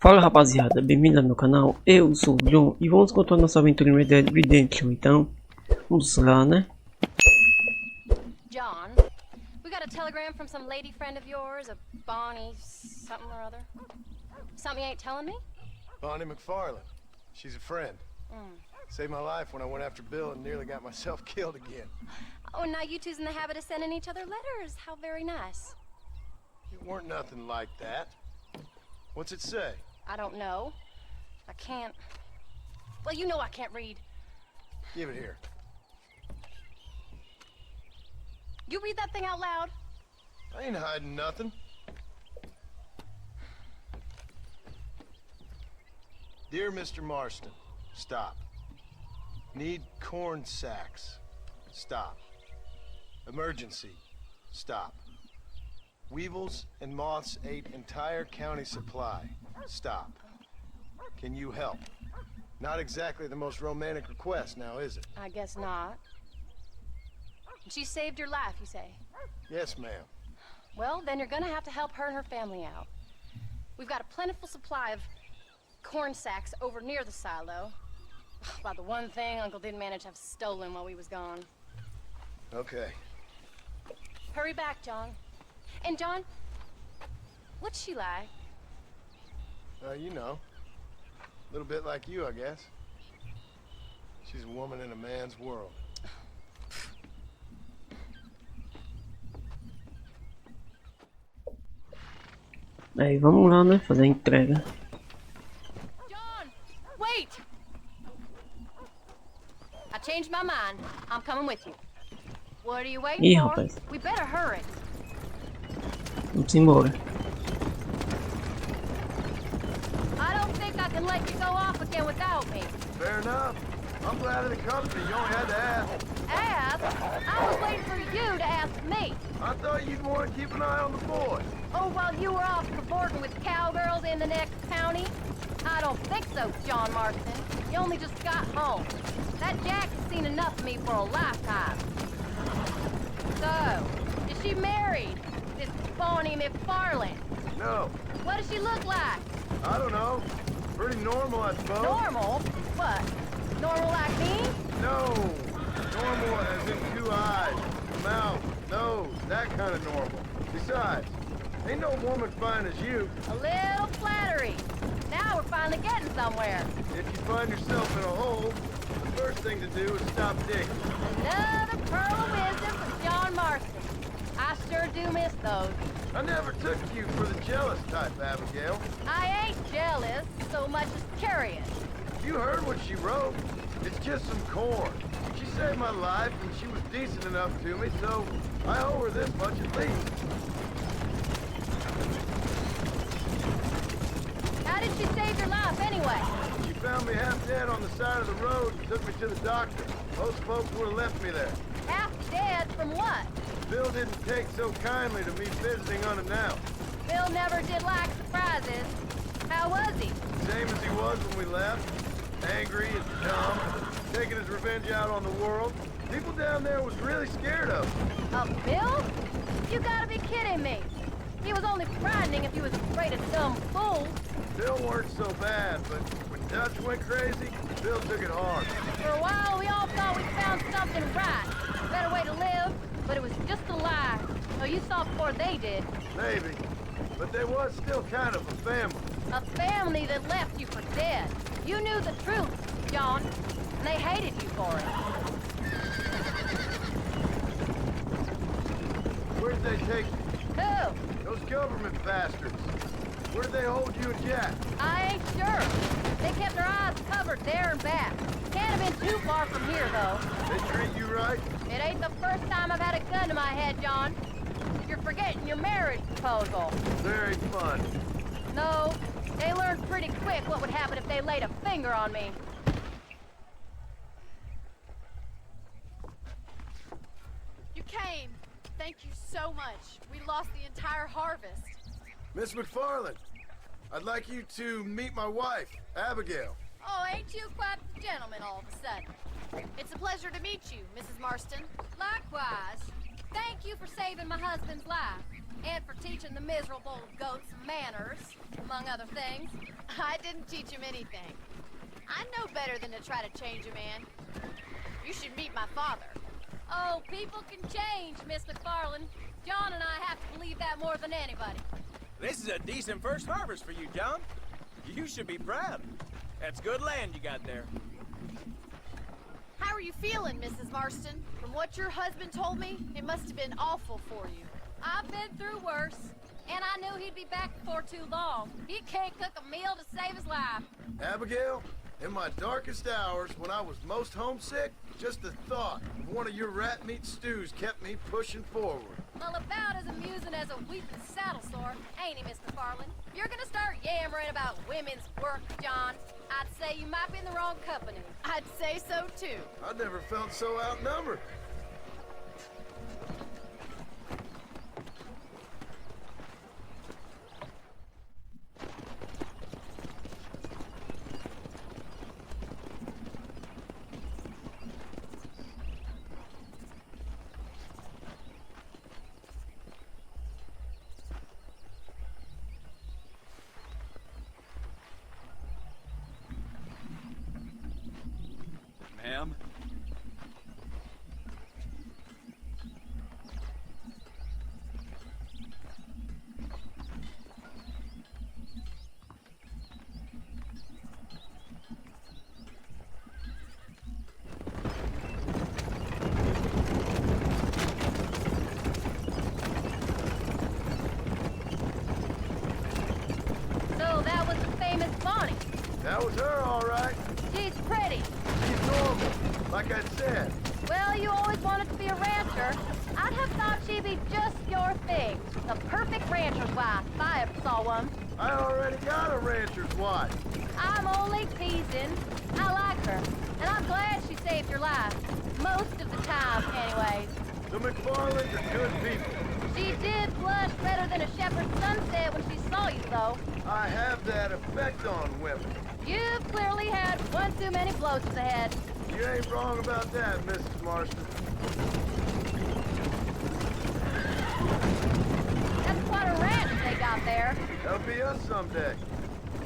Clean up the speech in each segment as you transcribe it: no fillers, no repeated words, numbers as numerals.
Fala rapaziada, bem-vindo ao meu canal, eu sou o Jhon e vamos contar nossa aventura em Red Dead Redemption, então vamos lá, né? John, we got a telegram from some lady friend of yours, a Bonnie something or other. Something you ain't telling me? Bonnie McFarland. She's a friend. Saved my life when I went after Bill and nearly got myself killed again. Oh, and now you two's in the habit of sending each other letters. How very nice. It weren't nothing like that. What's it say? I don't know. I can't... Well, you know I can't read. Give it here. You read that thing out loud? I ain't hiding nothing. Dear Mr. Marston, stop. Need corn sacks. Stop. Emergency. Stop. Weevils and moths ate entire county supply. Stop. Can you help? Not exactly the most romantic request now, is it? I guess not. She saved your life, you say? Yes, ma'am. Well, then you're gonna have to help her and her family out. We've got a plentiful supply of corn sacks over near the silo. About the one thing Uncle didn't manage to have stolen while we was gone. Okay. Hurry back, John. And John, what's she like? You know. A little bit like you, I guess. She's a woman in a man's world. Aí vamos lá, né? Fazer a entrega. John, wait! I changed my mind. I'm coming with you. What are you waiting Ih, for? rapaz. We better hurry. Vamos embora. I don't think I can let you go off again without me. Fair enough. I'm glad of the company. You only had to ask. Ask? I was waiting for you to ask me. I thought you'd want to keep an eye on the boys. Oh, while you were off cavorting with cowgirls in the next county? I don't think so, John Marston. You only just got home. That Jack has seen enough of me for a lifetime. So, is she married? This Bonnie McFarland? No, What does she look like? I don't know. Pretty normal, I suppose. Normal? What? Normal like me? No. Normal as in 2 eyes, mouth, nose, that kind of normal. Besides, ain't no woman fine as you. A little flattery. Now we're finally getting somewhere. If you find yourself in a hole, the first thing to do is stop digging. Another pearl of wisdom from John Marston. I sure do miss those. I never took you for the jealous type, Abigail. I ain't jealous so much as curious. You heard what she wrote. It's just some corn. She saved my life, and she was decent enough to me, so I owe her this much at least. How did she save your life anyway? She found me half dead on the side of the road and took me to the doctor. Most folks would have left me there. Half dead from what? Bill didn't take so kindly to me visiting unannounced. Bill never did like surprises. How was he? Same as he was when we left. Angry and dumb, taking his revenge out on the world. People down there was really scared of him. Of Bill? You gotta be kidding me. He was only frightening if he was afraid of dumb fools. Bill weren't so bad, but when Dutch went crazy, Bill took it hard. For a while, we all thought we found something right. A better way to live, but it was just a lie. So you saw before they did. Maybe. But they was still kind of a family. A family that left you for dead. You knew the truth, John, and they hated you for it. Where did they take you? Who? Those government bastards. Where did they hold you and Jack? I ain't sure. They kept their eyes covered there and back. Can't have been too far from here, though. They treat you right? It ain't the first time I've had a gun to my head, John. You're forgetting your marriage proposal. Very fun. No, they learned pretty quick what would happen if they laid a finger on me. You came. Thank you so much. We lost the entire harvest. Miss McFarland, I'd like you to meet my wife, Abigail. Oh, ain't you quite the gentleman all of a sudden? It's a pleasure to meet you, Mrs. Marston. Likewise. Thank you for saving my husband's life. and for teaching the miserable goats manners, among other things. I didn't teach him anything. I know better than to try to change a man. You should meet my father. Oh, people can change, Miss McFarland. John and I have to believe that more than anybody. This is a decent first harvest for you, Jhon. You should be proud. That's good land you got there. How are you feeling, Mrs. Marston? From what your husband told me, it must have been awful for you. I've been through worse, and I knew he'd be back before too long. He can't cook a meal to save his life. Abigail, in my darkest hours, when I was most homesick, just the thought of one of your rat meat stews kept me pushing forward. Well, about as amusing as a weeping saddle sore, ain't he, Miss McFarland? If you're gonna start yammering about women's work, John, I'd say you might be in the wrong company. I'd say so, too. I never felt so outnumbered. Ma'am? So that was the famous Bonnie. That was her, all right. She's pretty. She's normal, like I said. Well, you always wanted to be a rancher. I'd have thought she'd be just your thing. The perfect rancher's wife, if I ever saw one. I already got a rancher's wife. I'm only teasing. I like her, and I'm glad she saved your life. Most of the time, anyways. The McFarlands are good people. She did blush better than a shepherd's sunset when she saw you, though. I have that effect on women. You've clearly had one too many blows to the head. You ain't wrong about that, Mrs. Marston. That's quite a ranch they got there. That'll be us someday.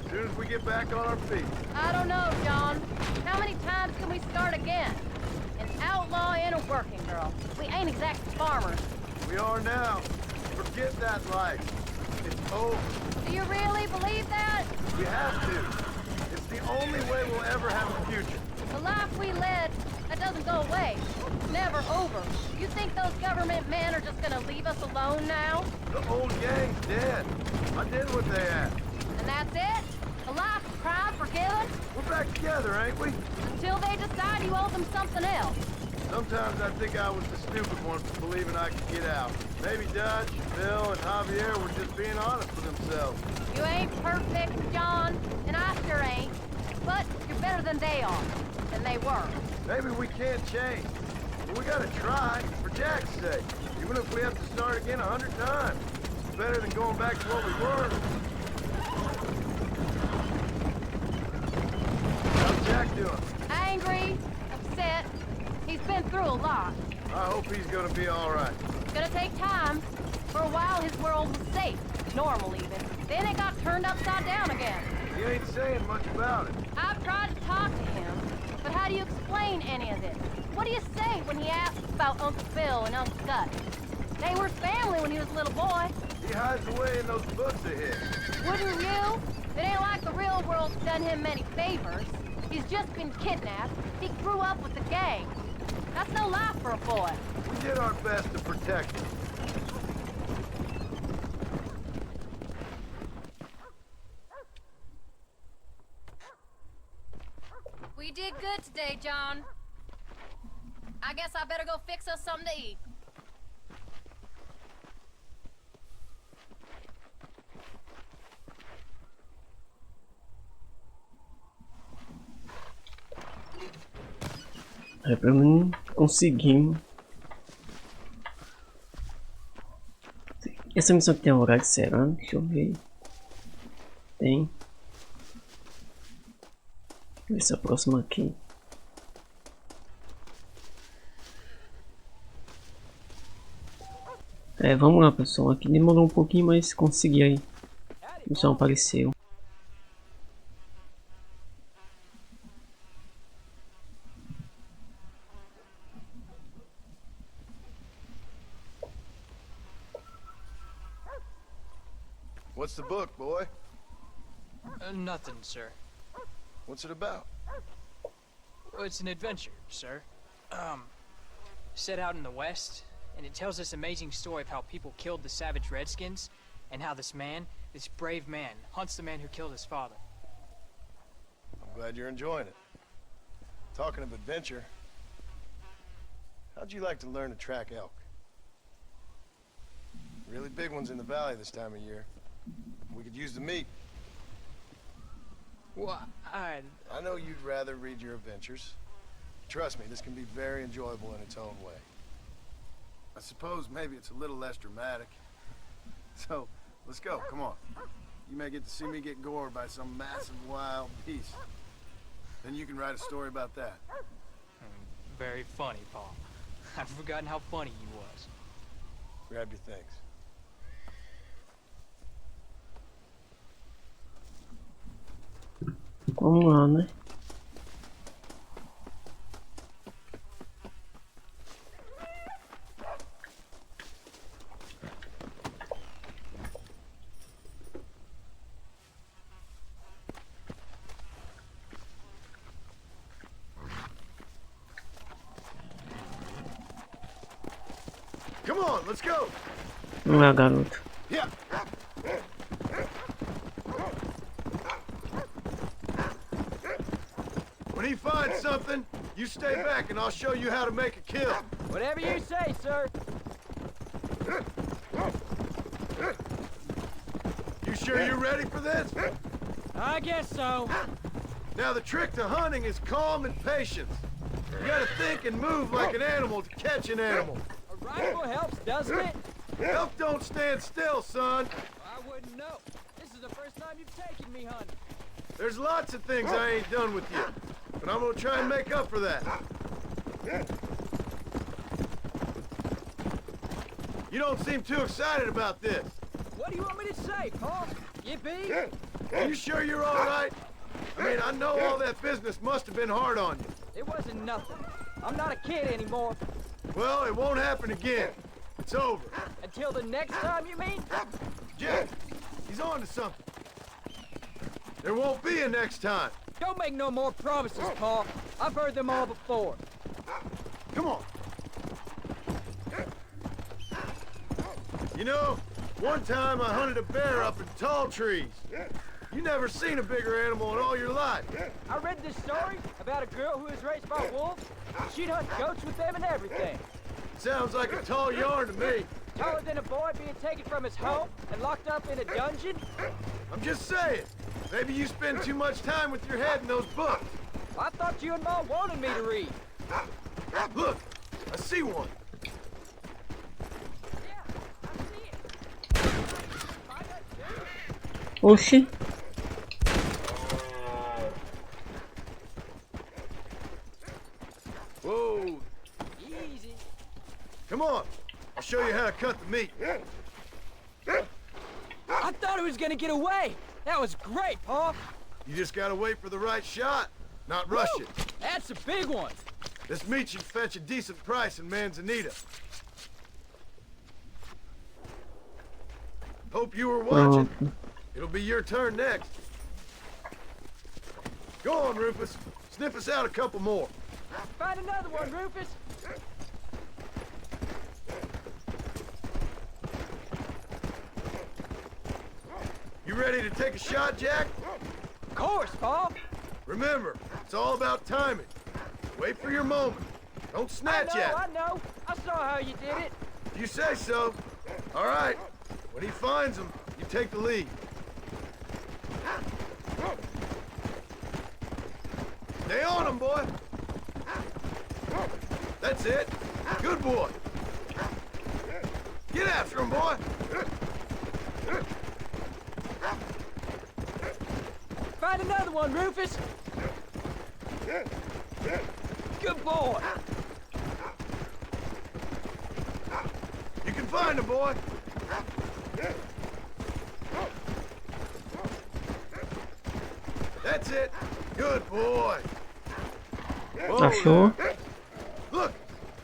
As soon as we get back on our feet. I don't know, John. How many times can we start again? An outlaw and a working girl. We ain't exactly farmers. We are now. Forget that life. It's over. Do you really believe that? We have to. It's the only way we'll ever have a future. The life we led, that doesn't go away. It's never over. You think those government men are just gonna leave us alone now? The old gang's dead. I did what they asked. And that's it? A life of crime forgiven? We're back together, ain't we? Until they decide you owe them something else. Sometimes I think I was the stupid one for believing I could get out. Maybe Dutch, Bill, and Javier were just being honest with themselves. You ain't perfect, John, and I sure ain't. But you're better than they are. Than they were. Maybe we can't change. But we gotta try, for Jack's sake. Even if we have to start again 100 times. It's better than going back to what we were. How's Jack doing? Angry, upset. He's been through a lot. I hope he's gonna be all right. It's gonna take time. For a while, his world was safe. Normal, even. Then it got turned upside down again. He ain't saying much about it. I've tried to talk to him, but how do you explain any of this? What do you say when he asks about Uncle Phil and Uncle Gus? They were family when he was a little boy. He hides away in those books of his. Wouldn't you? It ain't like the real world's done him many favors. He's just been kidnapped. He grew up with the gang. That's no life for a boy. We did our best to protect him. We did good today, John. I guess I better go fix us something to eat. É, pelo menos conseguimos. Essa missão aqui tem horário, será? Deixa eu ver. Tem. Deixa eu ver se a próxima aqui. É, vamos lá, pessoal. Aqui demorou um pouquinho, mas consegui aí. O som apareceu. What's the book, boy? Nothing, sir. What's it about? Well, it's an adventure, sir. Set out in the West, and it tells this amazing story of how people killed the savage Redskins, and how this man, this brave man, hunts the man who killed his father. I'm glad you're enjoying it. Talking of adventure, how'd you like to learn to track elk? Really big ones in the valley this time of year. We could use the meat. Well, I know you'd rather read your adventures. Trust me, this can be very enjoyable in its own way. I suppose maybe it's a little less dramatic. So, let's go, come on. You may get to see me get gored by some massive wild beast. Then you can write a story about that. Very funny, Paul. I've forgotten how funny you was. Grab your things. Vamos lá, né? Come on, let's go! Vamos lá, garoto. Yeah. When he finds something, you stay back and I'll show you how to make a kill. Whatever you say, sir. You sure you're ready for this? I guess so. Now the trick to hunting is calm and patience. You gotta think and move like an animal to catch an animal. A rifle helps, doesn't it? Elk don't stand still, son. I wouldn't know. This is the first time you've taken me hunting. There's lots of things I ain't done with you, but I'm gonna try and make up for that. You don't seem too excited about this. What do you want me to say, Paul? Yippee? Are you sure you're all right? I mean, I know all that business must have been hard on you. It wasn't nothing. I'm not a kid anymore. Well, it won't happen again. It's over. Until the next time, you mean? Jack, he's on to something. There won't be a next time. Don't make no more promises, Paul. I've heard them all before. Come on. You know, one time I hunted a bear up in tall trees. You never seen a bigger animal in all your life. I read this story about a girl who was raised by wolves. She'd hunt goats with them and everything. Sounds like a tall yarn to me. Taller than a boy being taken from his home and locked up in a dungeon? I'm just saying. Maybe you spend too much time with your head in those books. I thought you and Mom wanted me to read. Look, I see one. Yeah, I see it. Find that too. Oxi. Whoa. Easy. Come on. I'll show you how to cut the meat. I thought he was gonna get away. That was great, Paul. You just gotta wait for the right shot, not rush Woo! it. That's a big one. This meat should fetch a decent price in Manzanita. Hope you were watching. It'll be your turn next. Go on, Rufus. Sniff us out a couple more. Find another one, Rufus. You ready to take a shot, Jack? Of course, Paul. Remember, it's all about timing. Wait for your moment. Don't snatch at I it. know. I saw how you did it. If you say so. All right. When he finds them, you take the lead. Stay on him, boy. That's it. Good boy. Get after him, boy. Find another one, Rufus. Good boy. You can find him, boy. That's it. Good boy. Whoa Achou? there. Look,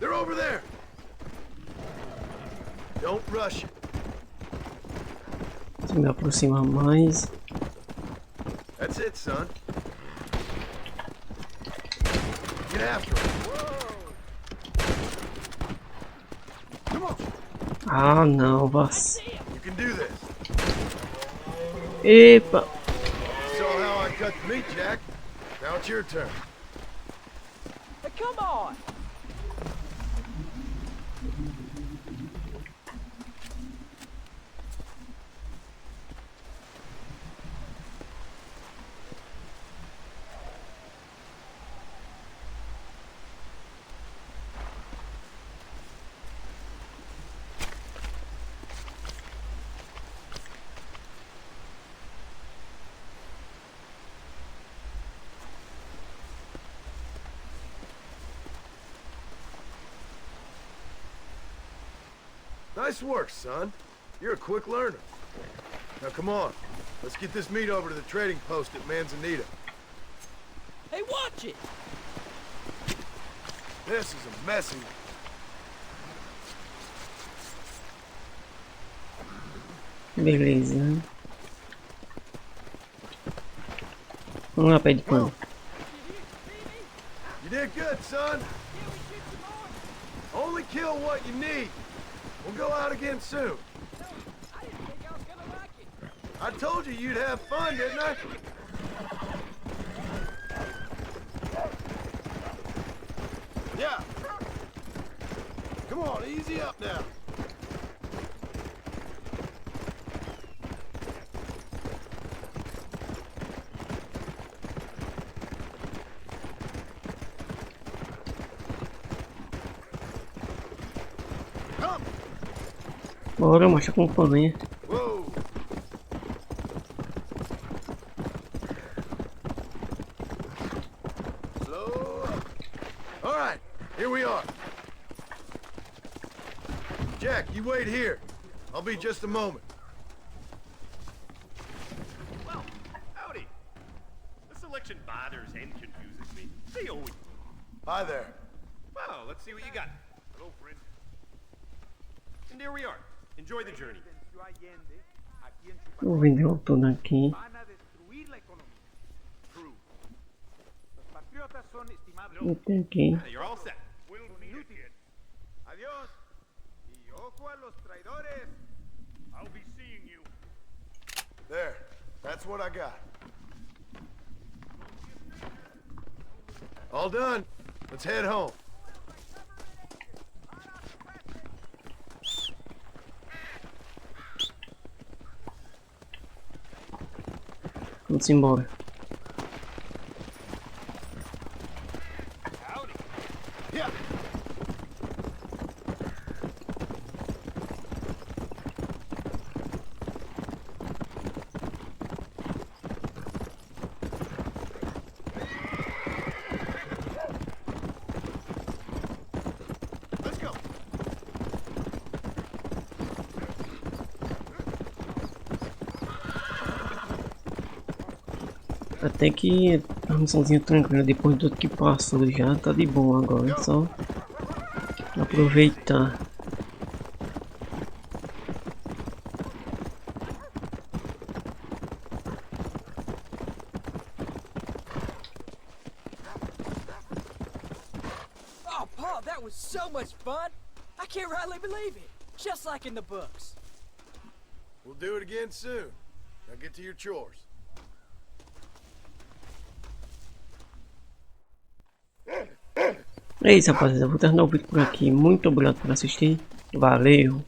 they're over there. Don't rush it. Você Me aproximar mais. That's it, son. Get after him. Come on. Ah, não, vas. You can do this. Epa! You saw how I cut the meat, Jack. Now it's your turn. Hey, come on! Nice work, son. You're a quick learner. Now come on. Let's get this meat over to the trading post at Manzanita. Hey, watch it! This is a messy one. Beleza. Vamos lá, pé de pano. You did good, son. Only kill what you need. We'll go out again soon. I didn't think I was gonna like it. I told you you'd have fun, didn't I? Yeah. Come on, easy up now. Come. Bora, macho, acompanha. Whoa. Slow up. All right, here we are. Jack, you wait here. I'll be just a moment. Well, howdy. This election bothers and confuses me. They always... Hi there. Well, let's see what you got. Hello, friend. And there we are. Enjoy the journey. Vou vender o todo aqui. True. E tem aqui. Yeah, you're all set. Adiós. Y ojo a los traidores. I'll be seeing you. There. That's what I got. All done. Let's head home. Vamos embora. Howdy. Yeah. Let's go. Até que a missãozinha tranquila, depois do que passou já, tá de boa agora, é só aproveitar. Oh, Paul, that was so much fun! I can't rightly believe it. Just like in the books. We'll do it again soon. Now get to your chores. É isso, rapaziada. Vou terminar o vídeo por aqui. Muito obrigado por assistir. Valeu!